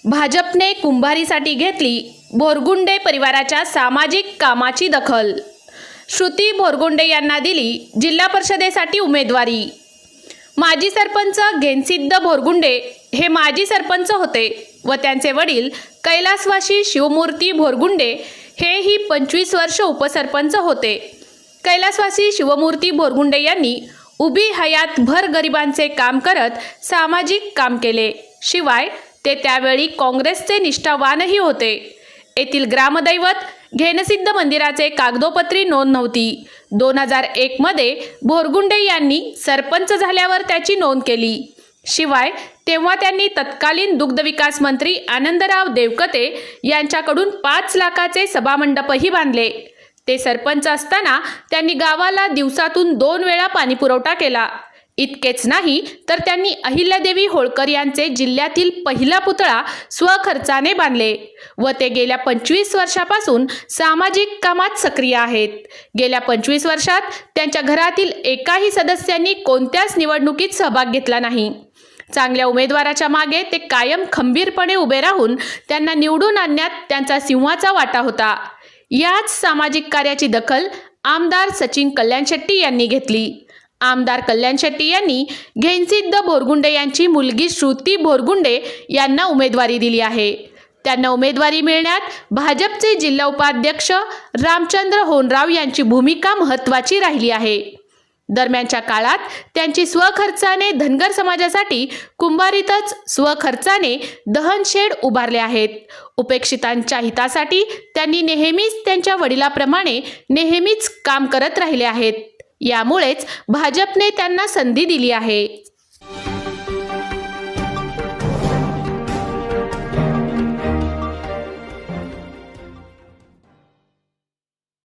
भाजपने कुंभारीसाठी घेतली बोरगुंडे परिवाराच्या सामाजिक कामाची दखल। श्रुती बोरगुंडे यांना दिली जिल्हा परिषदेसाठी उमेदवारी। माजी सरपंच घेनसिद्ध बोरगुंडे हे माजी सरपंच होते व त्यांचे वडील कैलासवासी शिवमूर्ती बोरगुंडे हेही 25 वर्ष उपसरपंच होते। कैलासवासी शिवमूर्ती बोरगुंडे यांनी उभी हयात भर गरिबांचे काम करत सामाजिक काम केले। शिवाय ते त्यावेळी काँग्रेसचे निष्ठावानही होते। येथील ग्रामदैवत घेनसिद्ध मंदिराचे कागदोपत्री नोंद नव्हती। 2001 मध्ये बोरगुंडे यांनी सरपंच झाल्यावर त्याची नोंद केली। शिवाय तेव्हा त्यांनी तत्कालीन दुग्धविकास मंत्री आनंदराव देवकते यांच्याकडून 5 लाखाचे सभामंडपही बांधले। ते सरपंच असताना त्यांनी गावाला दिवसातून 2 वेळा पाणी पुरवठा केला। इतकेच नाही तर त्यांनी अहिल्यादेवी होळकर यांचे जिल्ह्यातील पहिला पुतळा स्वखर्चाने बांधले व ते गेल्या 25 वर्षापासून सामाजिक कामात सक्रिय आहेत। गेल्या 25 वर्षात त्यांच्या घरातील एकाही सदस्यांनी कोणत्याच निवडणुकीत सहभाग घेतला नाही। चांगल्या उमेदवाराच्या मागे ते कायम खंबीरपणे उभे राहून त्यांना निवडून आणण्यात त्यांचा सिंहाचा वाटा होता। याच सामाजिक कार्याची दखल आमदार सचिन कल्याण शेट्टी यांनी घेतली। आमदार कल्याण शेट्टी यांनी घेनसिद्ध बोरगुंडे यांची मुलगी श्रुती बोरगुंडे यांना उमेदवारी दिली आहे। त्यांना उमेदवारी मिळण्यात भाजपचे जिल्हा उपाध्यक्ष रामचंद्र होनराव यांची भूमिका महत्त्वाची राहिली आहे। दरम्यानच्या काळात त्यांची स्वखर्चाने धनगर समाजासाठी कुंभारीतच स्वखर्चाने दहनशेड उभारले आहेत। उपेक्षितांच्या हितासाठी त्यांनी नेहमीच त्यांच्या वडिलांप्रमाणे नेहमीच काम करत राहिले आहेत। यामुळेच भाजपने त्यांना संधी दिली आहे।